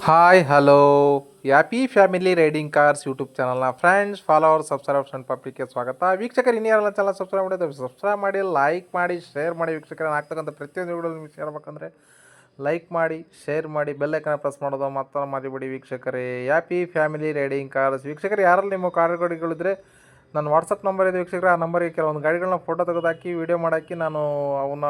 Hi hello happy family riding cars YouTube ಚಾನಲ್ನ friends follower subscribers and ಪಬ್ಲಿಕ್ಗೆ ಸ್ವಾಗತ. ವೀಕ್ಷಕರು ಇನ್ನೇರಲ್ಲ channel subscribe ಮಾಡಿದ್ರೆ subscribe ಮಾಡಿ, ಲೈಕ್ ಮಾಡಿ, ಶೇರ್ ಮಾಡಿ. ವೀಕ್ಷಕರನ್ನು ಆಗ್ತಕ್ಕಂಥ ಪ್ರತಿಯೊಂದು ವಿಡಿಯೋ ನಿಮಗೆ ಸೇರಬೇಕಂದ್ರೆ ಲೈಕ್ ಮಾಡಿ, ಶೇರ್ ಮಾಡಿ, ಬೆಲ್ಲೈಕನ್ನ ಪ್ರೆಸ್ ಮಾಡೋದು ಮಾತ್ರ ಮರಿಬೇಡಿ ವೀಕ್ಷಕರೇ. ಹ್ಯಾಪಿ ಫ್ಯಾಮಿಲಿ ರೈಡಿಂಗ್ ಕಾರ್ಸ್ ವೀಕ್ಷಕರು, ಯಾರಲ್ಲಿ ನಿಮ್ಮ ಗಾಡಿಗಳಿದ್ರೆ ನನ್ನ ವಾಟ್ಸಪ್ ನಂಬರ್ ಇದೆ ವೀಕ್ಷಕರೇ. ಆ ನಂಬರಿಗೆ ಕೆಲವೊಂದು ಗಾಡಿಗಳನ್ನ ಫೋಟೋ ತೆಗೆದಾಕಿ ವಿಡಿಯೋ ಮಾಡಾಕಿ ನಾನು ಅವನ್ನ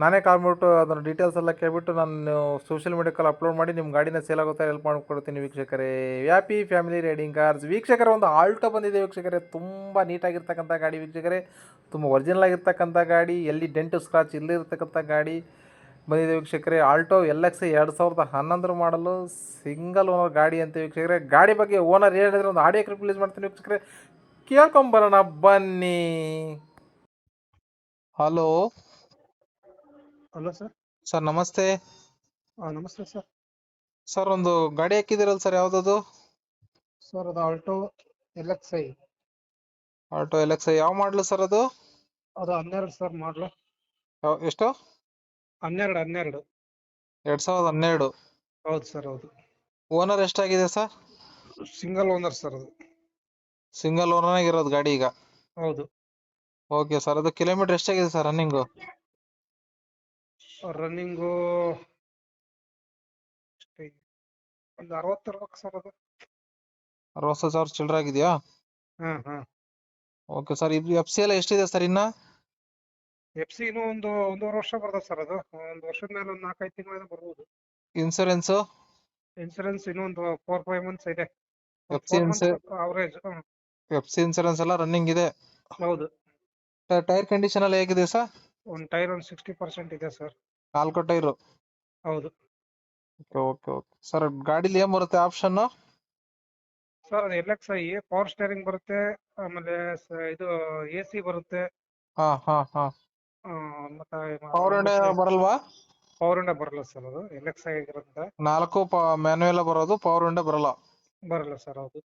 ನಾನೇ ಕಾಲ್ ಮಾಡಿಬಿಟ್ಟು ಅದನ್ನು ಡೀಟೇಲ್ಸ್ ಎಲ್ಲ ಕೇಳಿಬಿಟ್ಟು ನಾನು ಸೋಷಿಯಲ್ ಮೀಡಿಯಾದಲ್ಲಿ ಅಪ್ಲೋಡ್ ಮಾಡಿ ನಿಮ್ಮ ಗಾಡಿನ ಸೇಲ್ ಆಗುತ್ತೆ ಹೆಲ್ಪ್ ಮಾಡಿಕೊಡ್ತೀನಿ ವೀಕ್ಷಕರೇ. ಹ್ಯಾಪಿ ಫ್ಯಾಮಿಲಿ ರೈಡಿಂಗ್ ಕಾರ್ಸ್ ವೀಕ್ಷಕರೇ, ಒಂದು ಆಲ್ಟೋ ಬಂದಿದೆ ವೀಕ್ಷಕರೇ. ತುಂಬ ನೀಟಾಗಿರ್ತಕ್ಕಂಥ ಗಾಡಿ ವೀಕ್ಷಕರೇ, ತುಂಬ ಒರಿಜಿನಲ್ ಆಗಿರ್ತಕ್ಕಂಥ ಗಾಡಿ, ಎಲ್ಲಿ ಡೆಂಟು ಸ್ಕ್ರಾಚ್ ಇಲ್ಲಿರ್ತಕ್ಕಂಥ ಗಾಡಿ ಬಂದಿದೆ ವೀಕ್ಷಕರೇ. ಆಲ್ಟೋ LX 2011 ಮಾಡಲು ಸಿಂಗಲ್ ಓನರ್ ಗಾಡಿ ಅಂತ ವೀಕ್ಷಕರೇ. ಗಾಡಿ ಬಗ್ಗೆ ಓನರ್ ಹೇಳಿದ್ರೆ ಒಂದು ಆಡಿಯೋ ಕ್ಲಿಪ್ ರಿಲೀಸ್ ಮಾಡ್ತೀನಿ ವೀಕ್ಷಕರೇ, ಕೇಳ್ಕೊಂಬರೋಣ ಬನ್ನಿ. Hello hello sir. ಸರ್, ನಮಸ್ತೆ. ನಮಸ್ತೆ ಸರ್. ಸರ್, ಒಂದು ಗಾಡಿ ಹಾಕಿದಿರಲ್ಲ ಸರ್, ಯಾವುದದು? ಸರ್ ಅದು ಆಲ್ಟೋ LXi. ಆಲ್ಟೋ LX ಯಾವ ಮಾಡಲು ಸರ್ ಅದು? ಅದು 12 ಸರ್ ಮಾಡಲು. ಎಷ್ಟು? 12. 2012. ಹೌದು ಸರ್, ಹೌದು. ಓನರ್ ಎಷ್ಟಾಗಿದೆ ಸರ್? ಸಿಂಗಲ್ ಓನರ್ ಸರ್ ಅದು. ಸಿಂಗಲ್ ಓನರ್ ಆಗಿರೋದು ಗಾಡಿ ಈಗ? ಹೌದು. ಓಕೆ ಸರ್, ಅದು ಕಿಲೋಮೀಟರ್ ಎಷ್ಟಾಗಿದೆ ಸರ್ ರನ್ನಿಂಗು? ರನ್ನಿಂಗು ಒಂದು 60 ಇರ್ಬೇಕು ಸರ್ ಅದು. 60,000 ಚಿಲ್ಲರೆ ಆಗಿದೆಯಾ? ಹಾಂ. ಓಕೆ ಸರ್, FC ಎಲ್ಲ ಎಷ್ಟಿದೆ ಸರ್ ಇನ್ನ? FC ಇನ್ನೂ ಒಂದೂವರೆ ವರ್ಷ ಬರ್ತದೆ ಸರ್ ಅದು. ಒಂದು ವರ್ಷದ ಮೇಲೆ ಒಂದು 4-5 ತಿಂಗಳಿಂದ ಬರ್ಬೋದು. ಇನ್ಸೂರೆನ್ಸು? ಇನ್ಸೂರೆನ್ಸ್ ಇನ್ನೂ ಒಂದು 4-5 ಮಂತ್ಸ್ ಇದೆ. FC 4 months average. ಇನ್ಸೂರೆನ್ಸ್ ಎಲ್ಲ ರನ್ನಿಂಗ್ ಇದೆ? ಹೌದು. ಟೈರ್ ಕಂಡೀಷನ್ ಎಲ್ಲ ಹೇಗಿದೆ ಸರ್? ಒಂದು ಟೈರ್ ಒಂದು 60% ಇದೆ ಸರ್. 4 ಟೈರು? ಹೌದು ಓಕೆ ಓಕೆ ಓಕೆ ಸರ್, ಗಾಡೀಲಿ ಏನು ಬರುತ್ತೆ ಆಪ್ಷನ್ನು? ಸರ್. ಅದು LXi ಪವರ್ ಸ್ಟೇರಿಂಗ್ ಬರುತ್ತೆ, ಆಮೇಲೆ ಇದು AC ಬರುತ್ತೆ. ಹಾಂ. ಆ, ಮತ್ತೆ ಪವರ್ ವಿಂಡೋ ಬರಲ್ವಾ? ಪವರ್ ವಿಂಡೋ ಬರಲ್ಲ ಸರ್, ಅದು LXi ಆಗಿರುತ್ತೆ. 4 ಮ್ಯಾನ್ಯುಯಲ್ ಬರೋದು, ಪವರ್ ವಿಂಡೋ ಬರಲ್ಲ? ಬರಲ್ಲ ಸರ್. ಹೌದು.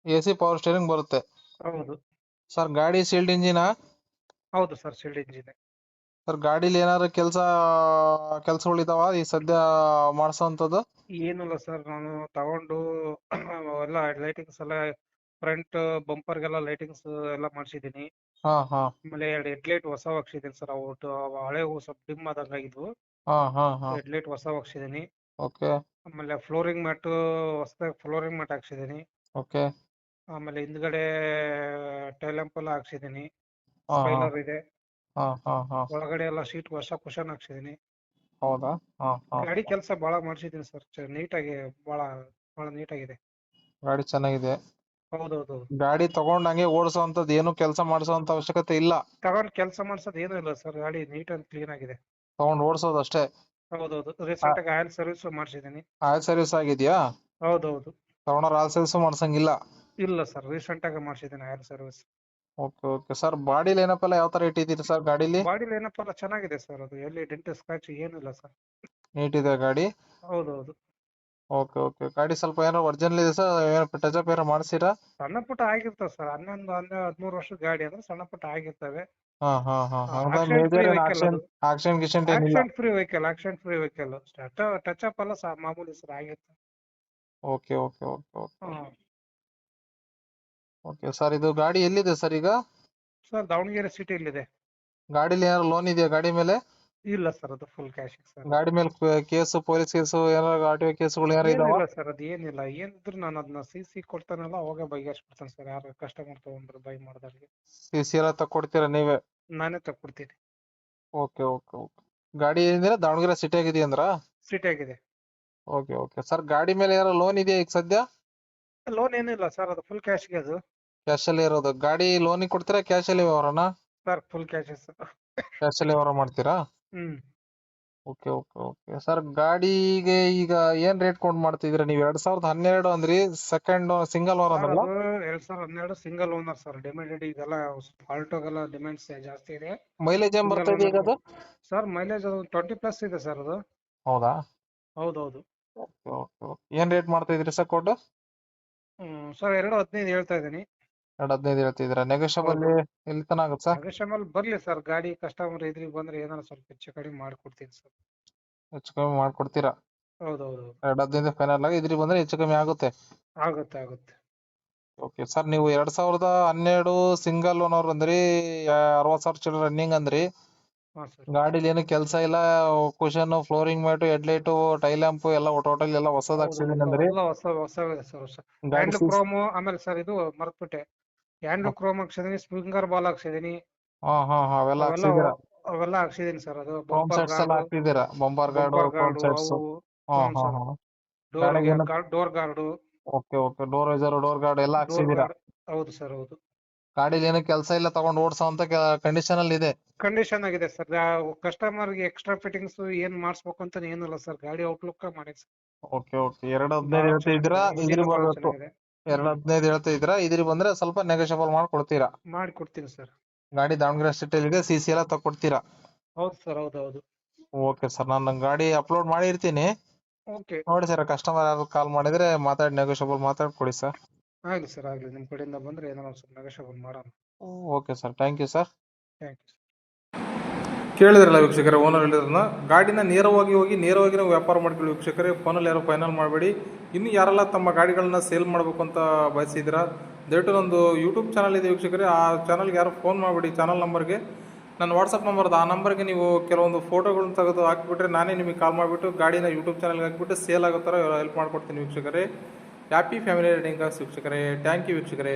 AC ಪವರ್ ಸ್ಟೇರಿಂಗ್ ಬರುತ್ತೆ? ಹೌದು. ಸರ್, ಗಾಡಿ ಸೀಲ್ಡ್ ಇಂಜಿನಾ? ಹೌದು ಸರ್, ಶೀಲ್ಡ್ ಇಂಜಿನ್. ಸರ್, ಗಾಡೀಲಿ ಏನಾದ್ರು ಕೆಲಸಗಳಿದಾವ ಈ ಸದ್ಯ ಮಾಡಿಸೋಂಥದ್ದು? ಏನಿಲ್ಲ ಸರ್, ನಾನು ತಗೊಂಡು ಎಲ್ಲ ಲೈಟಿಂಗ್ಸ್ ಎಲ್ಲ ಫ್ರಂಟ್ ಬಂಪರ್ಗೆಲ್ಲ ಲೈಟಿಂಗ್ಸ್ ಎಲ್ಲ ಮಾಡಿಸಿದ್ದೀನಿ. ಹಾಂ. ಆಮೇಲೆ 2 ಹೆಡ್ಲೈಟ್ ಹೊಸ ಹಾಕ್ಸಿದ್ದೀನಿ ಸರ್. ಅವು ಹಳೆವು ಸ್ವಲ್ಪ ಡಿಮ್ ಆದಂಗಾಗಿದ್ವು. ಹಾಂ. ಹೆಡ್ಲೈಟ್ ಹೊಸ ಹಾಕ್ಸಿದ್ದೀನಿ. ಓಕೆ ಆಮೇಲೆ ಫ್ಲೋರಿಂಗ್ ಮ್ಯಾಟ್ ಹೊಸದಾಗಿ ಫ್ಲೋರಿಂಗ್ ಮ್ಯಾಟ್ ಹಾಕ್ಸಿದ್ದೀನಿ. ಓಕೆ. ಆಮೇಲೆ ಹಿಂದ್ಗಡೆ ಟೈಲ್ ಲ್ಯಾಂಪ್ ಎಲ್ಲ ಹಾಕ್ಸಿದ್ದೀನಿ. ಹಾಂ ಸ್ಪೈಲರ್ ಇದೆ. ಹಾಂ. ಒಳಗಡೆ ಎಲ್ಲ ಶೀಟ್ ಹೊಸ ಕುಶನ್ ಹಾಕ್ಸಿದ್ದೀನಿ. ಹೌದಾ? ಹಾಂ. ಗಾಡಿ ಕೆಲಸ ಬಹಳ ಮಾಡ್ಸಿದ್ದೀನಿ ಸರ್. ನೀಟಾಗಿ ಬಹಳ ನೀಟಾಗಿದೆ. ಗಾಡಿ ಚೆನ್ನಾಗಿದೆ? ಹೌದೌದು. ಗಾಡಿ ತಗೊಂಡ್ ಹಂಗೆ ಓಡಿಸೋಂಥದ್ದು, ಏನು ಕೆಲಸ ಮಾಡಿಸೋಂಥ ಅವಶ್ಯಕತೆ ಇಲ್ಲ? ತಗೊಂಡ್ ಕೆಲಸ ಮಾಡ್ಸೋದು ಏನೂ ಇಲ್ಲ ಸರ್. ಗಾಡಿ ನೀಟ್ ಅಂಡ್ ಕ್ಲೀನ್ ಆಗಿದೆ. ತಗೊಂಡ್ ಓಡಿಸೋದು ಅಷ್ಟೇ? ಹೌದೌದು. ರೀಸೆಂಟ್ ಆಗಿ ಆಯಿಲ್ ಸರ್ವಿಸ್ ಮಾಡಿಸಿದ್ದೀನಿ. ಆಯಿಲ್ ಸರ್ವಿಸ್ ಆಗಿದೆಯಾ? ಹೌದೌದು. ತಗೊಂಡ್ರೆ ಆಯಿಲ್ ಸರ್ವಿಸ್ ಮಾಡ್ಸಂಗಿಲ್ಲ? ಇಲ್ಲ ಸರ್, ರೀಸೆಂಟ್ ಆಗಿ ಮಾಡಿಸಿದ್ದೀನಿ oil service. Okay sir, body lineup ಎಲ್ಲ ಯಾವ ತರ ಇಟ್ಟಿದ್ದೀರಿ ಸರ್ ಗಾಡೀಲಿ? ಬಾಡಿ ಲೈನಪ್ ಎಲ್ಲ ಚೆನ್ನಾಗಿದೆ ಸರ್. ಅದು ಎಲ್ಲಿ ಡೆಂಟ್ ಸ್ಕ್ರಾಚ್ ಏನಿಲ್ಲ ಸರ್. ನೀಟ್ ಇದೆ ಗಾಡಿ? ಹೌದೌದು. ಓಕೆ. ಗಾಡಿ ಸ್ವಲ್ಪ ಏನೋ ಒರಿಜಿನಲ್ ಇದೆ ಸರ್, ಏನೋ ಟಚ್ ಅಪ್ ಏನೋ ಮಾಡಿಸಿರಾ? ಸಣ್ಣ ಪುಟ್ಟ ಆಗಿರ್ತವೆ ಸರ್. 13 ವರ್ಷದ ಗಾಡಿ ಅಂದ್ರೆ ಸಣ್ಣ ಪುಟ್ಟ ಆಗಿರ್ತವೆ. ಹಾಂ. ಆಕ್ಸಿಡೆಂಟ್ ಫ್ರೀ ಮೇಜರ್ ವೆಹಿಕಲ್ ಅದು. ಆಕ್ಷನ್ ಏನಿಲ್ಲ? Accident free vehicle. Touch up ಎಲ್ಲ ಮಾಮೂಲಿ ಸರ್ ಆಗಿರುತ್ತೆ. ಓಕೆ. ಹ್ಮ್. ಓಕೆ ಸರ್, ಇದು ಗಾಡಿ ಎಲ್ಲಿದೆ ಸರ್ ಈಗ? ಸರ್, ದಾವಣಗೆರೆ ಸಿಟಿಯಲ್ಲಿದೆ. ಗಾಡಿಲಿ ಏನಾದ್ರು ಲೋನ್ ಇದೆಯಾ ಗಾಡಿ ಮೇಲೆ? ಇಲ್ಲ ಸರ್, ಅದು ಫುಲ್ ಕ್ಯಾಶ್ ಸರ್. ಗಾಡಿ ಮೇಲೆ ಕೇಸು, ಪೊಲೀಸ್ ಕೇಸು, ಏನಾದ್ರು RTO ಕೇಸುಗಳು ಏನಾರು ಇದಾವ? ಏನಿಲ್ಲ ಸರ್, ಅದು ಏನಿಲ್ಲ. ಏನಿದ್ರು ನಾನು ಅದನ್ನ CC ಕೊಡ್ತಾನಲ್ಲ, ಅವಾಗ ಬಗೆಹರಿಸ್ಬಿಡ್ತಾನೆ ಸರ್. ಯಾರು ಕಸ್ಟಮರ್ ತಗೊಂಡ್ರು ಬೈ ಮಾಡಿದಾಗೆ CC ಎಲ್ಲ ತಕ್ಕೊಡ್ತೀರಾ ನೀವೇ? ನಾನೇ ತಗೊಡ್ತೀನಿ. ಓಕೆ. ಗಾಡಿ ಏನಿದೆ ದಾವಣಗೆರೆ ಸಿಟಿ ಆಗಿದೆ ಅಂದ್ರ? ಸಿಟಿ ಆಗಿದೆ. ಓಕೆ ಸರ್, ಗಾಡಿ ಮೇಲೆ ಏನಾರು ಲೋನ್ ಇದೆಯಾ ಈಗ ಸದ್ಯ? ಲೋನ್ ಏನಿಲ್ಲ ಸರ್, ಅದು ಫುಲ್ ಕ್ಯಾಶ್ಗೆ. ಅದು ಕ್ಯಾಶ್ ಅಲ್ಲಿ ಇರೋದು ಗಾಡಿ? ಲೋನಿಗೆ ಕೊಡ್ತೀರಾ ಕ್ಯಾಶ್ ಅಲ್ಲಿ ವ್ಯವಹಾರನ? Sir full cash sir. Cash ಅಲ್ಲಿ ವ್ಯವಹಾರ ಮಾಡ್ತೀರಾ? ಹ್ಮ್. ಓಕೆ ಸರ್, ಗಾಡಿಗೆ ಈಗ ಏನ್ ರೇಟ್ ಕೊಂಡು ಮಾಡ್ತಿದ್ದೀರಾ ನೀವು? 2012 ಅಂದ್ರಿ, ಸೆಕೆಂಡ್ ಸಿಂಗಲ್ ಓನರ್ ಸರ್, ಅಲ್ಲ? ಅದು 2012 ಸಿಂಗಲ್ ಓನರ್ ಸರ್. ಡಿಮ್ಯಾಂಡೆಡ್ ಈಗೆಲ್ಲ ಆಲ್ಟೋಗೆಲ್ಲ ಡಿಮ್ಯಾಂಡ್ಸ್ ಜಾಸ್ತಿ ಇದೆ. ಮೈಲೇಜ್ ಏನ್ ಬರ್ತಾ ಇದೆ ಈಗ ಅದು? ಸರ್, ಮೈಲೇಜ್ ಅದು 20+ ಇದೆ ಸರ್ ಅದು. ಹೌದಾ? ಹೌದೌದು. ಓಕೆ. ಏನ್ ರೇಟ್ ಮಾಡ್ತಾ ಇದ್ರಿ ಸರ್ ಕೊಟ್ಟು? ಸರ್, 2.15 ಹೇಳ್ತಾ ಇದ್ದೀನಿ. 2.15 ಹೇಳ್ತಿದ್ದೀರಾ? ನೆಗೋಷಿಯಬಲ್ ಎಲ್ಲಿ ತನಕ ಆಗುತ್ತೆ ಸರ್? ನೆಗೋಷಿಯಬಲ್ ಬರ್ಲಿ ಸರ್. ಗಾಡಿ ಕಸ್ಟಮರ್ ಇದ್ರಿಗೆ ಬಂದ್ರೆ ಏನಾರ ಸ್ವಲ್ಪ ಹೆಚ್ಚು ಕಡಿಮೆ ಮಾಡ್ಕೊಡ್ತೀನಿ ಸರ್. ಹೆಚ್ಚು ಕಮ್ಮಿ ಮಾಡ್ಕೊಡ್ತೀರಾ? ಹೌದೌದು. 2,15 ಫೈನಲ್ ಆಗಿ ಇದ್ರಿಗೆ ಬಂದ್ರೆ ಹೆಚ್ಚು ಕಮ್ಮಿ ಆಗುತ್ತೆ. ಆಗುತ್ತೆ ಆಗುತ್ತೆ. ಓಕೆ ಸರ್, ನೀವು 2012 ಸಿಂಗಲ್ ಓನರ್ ಅಂದ್ರಿ, 60,000 ಚಿಲ್ಲರೆ ರನ್ನಿಂಗ್ ಅಂದ್ರಿ. ಹಾಂ ಸರ್. ಗಾಡಿಲಿ ಏನು ಕೆಲಸ ಇಲ್ಲ, cushion, flooring mat, headlight, tail lamp ಎಲ್ಲ ಟೋಟಲ್ ಎಲ್ಲ ಹೊಸದ್ ಹೌದು ಹಾಕ್ಸಿದೀನಿ ಎಲ್ಲ ಅಂದ್ರಿ. ಎಲ್ಲ ಹೊಸವಿದೆ ಸರ್ ಹೊಸ. ಗಾಡಿ ಹ್ಯಾಂಡ್ ಸೀಸ್ ಕ್ರೋಮು, ಆಮೇಲೆ ಸರ್ ಇದು ಮರ್ತ್ಬಿಟ್ಟೆ, ಹ್ಯಾಂಡ್ ಕ್ರೋಮ್ ಹಾಕ್ಸಿದೀನಿ, ಸ್ಪ್ರಿಂಗರ್ ಬಾಲ್ ಹಾಕ್ಸಿದೀನಿ. ಹಾ ಹಾ ಹಾ ಅವೆಲ್ಲ ಅವೆಲ್ಲ ಹಾಕ್ಸಿದೀರಾ. ಅವೆಲ್ಲ ಹಾಕ್ಸಿದೀನಿ ಸರ್. ಅದು ಕ್ರೋಮ್ ಬಂಪರ್ ಸೆಟ್ಸ್ ಎಲ್ಲ ಗಾರ್ಡು, ಹಾಕ್ತಿದ್ದೀರಾ, ಬಂಪರ್ ಗಾರ್ಡು, ಕ್ರೋಮ್ ಸೆಟ್ಸ್. ಅವು. ಹಾ ಹ್ಞೂ ಹಾ ಸರ್. ಹಾ ಡೋರ್ಗೆ ಗಾಡಿಗೆ door guard, okay okay, door visor, door guard ಎಲ್ಲ ಡೋರ್ ಹಾಕ್ಸಿದೀರಾ. ಗಾರ್ಡ್. ಹೌದು ಸರ್ ಹೌದು. ಗಾಡಿಲಿ ಏನು ಕೆಲಸ ಇಲ್ಲ, ತಗೊಂಡು ಓಡಿಸೋ ಅಂತ ಕಂಡೀಷನ್ ಅಲ್ಲಿ ಇದೆ. ಕಂಡೀಷನ್ ಆಗಿದೆ ಸರ್. ಕಸ್ಟಮರ್ಗೆ ಎಕ್ಸ್ಟ್ರಾ ಫಿಟ್ಟಿಂಗ್ಸ್ ಏನ್ ಮಾಡಿಸ್ಬೇಕು ಅಂತ ಏನಿಲ್ಲ ಸರ್, ಗಾಡಿ ಔಟ್ಲುಕ್ ಮಾಡಿ ಸರ್. ಓಕೆ ಓಕೆ, 2,15 ಬಹಳ ಹೇಳ್ತಾ ಇದ್ದೀರಾ, ಚೆನ್ನಾಗಿದೆ, ಇದ್ರಿ ಇಂಜಿನ್ ಬಹಳ ಬರ್ಬೇಕು. ಚೆನ್ನಾಗಿದೆ. 2,15 ಹೇಳ್ತಾ ಇದ್ದೀರಾ, ಇದ್ರಿ ಬಂದ್ರೆ ಸ್ವಲ್ಪ ನೆಗೋಷಿಯಬಲ್ ಮಾಡ್ಕೊಡ್ತೀರಾ. ಮಾಡಿ ಕೊಡ್ತೀನಿ ಸರ್. ಗಾಡಿ ದಾವಣಗೆರೆ ಸಿಟಿಲಿ ಇದೆ, CC ಎಲ್ಲ ತಗೊಡ್ತೀರಾ. ಹೌದು ಸರ್ ಹೌದೌದು. ಓಕೆ ಸರ್, ನಾನು ಗಾಡಿ ಅಪ್ಲೋಡ್ ಮಾಡಿರ್ತೀನಿ. ಓಕೆ. ನೋಡಿ ಸರ್, ಕಸ್ಟಮರ್ ಯಾರು ಕಾಲ್ ಮಾಡಿದ್ರೆ ಮಾತಾಡಿ ನೆಗೋಷಿಯಬಲ್ ಮಾತಾಡಿ ಕೊಡಿ ಸರ್. ಆಗ್ಲಿ ಸರ್ ಆಗ್ಲಿ, ನಿಮ್ ಕಡೆಯಿಂದ ಬಂದ್ರೆ ಏನೋ ಒಂದು ಸ್ವಲ್ಪ ನೆಗೋಷಿಯಬಲ್ ಮಾಡೋಣ. Okay sir, thank you sir. Thank you. ಕೇಳಿದ್ರಲ್ಲ ವೀಕ್ಷಕರೇ, ಓನರ್ ಹೇಳಿದ್ರನ್ನ ಗಾಡಿನ ನೇರವಾಗಿ ಹೋಗಿ ನೇರವಾಗಿ ನಾವು ವ್ಯಾಪಾರ ಮಾಡ್ಕೊಳ್ಳಿ ವೀಕ್ಷಕರೇ. ಫೋನಲ್ಲಿ ಯಾರು ಫೈನಲ್ ಮಾಡಬೇಡಿ. ಇನ್ನು ಯಾರೆಲ್ಲ ತಮ್ಮ ಗಾಡಿಗಳನ್ನ ಸೇಲ್ ಮಾಡಬೇಕು ಅಂತ ಬಯಸಿದ್ದೀರಾ, ದಯವಿಟ್ಟು ನಂದು ಯೂಟ್ಯೂಬ್ ಚಾನಲ್ ಇದೆ ವೀಕ್ಷಕರೇ, ಆ ಚಾನಲ್ಗೆ ಯಾರು ಫೋನ್ ಮಾಡಿಬಿಡಿ. ಚಾನಲ್ ನಂಬರ್ಗೆ ನನ್ನ ವಾಟ್ಸಪ್ ನಂಬರ್ದು, ಆ ನಂಬರ್ಗೆ ನೀವು ಕೆಲವೊಂದು ಫೋಟೋಗಳನ್ನ ತೆಗೆದು ಹಾಕಿಬಿಟ್ರೆ ನಾನೇ ನಿಮಗೆ ಕಾಲ್ ಮಾಡಿಬಿಟ್ಟು ಗಾಡಿನ ಯೂಟ್ಯೂಬ್ ಚಾನಲ್ಗೆ ಹಾಕಿಬಿಟ್ಟು ಸೇಲ್ ಆಗೋ ಥರ ಹೆಲ್ಪ್ ಮಾಡ್ಕೊಡ್ತೀನಿ ವೀಕ್ಷಕರೇ. ಹ್ಯಾಪಿ ಫ್ಯಾಮಿಲಿ ರೈಡಿಂಗ್ ಕಾರ್ಸ್ ವೀಕ್ಷಕರೇ. ಥ್ಯಾಂಕ್ ಯು ವೀಕ್ಷಕರೇ.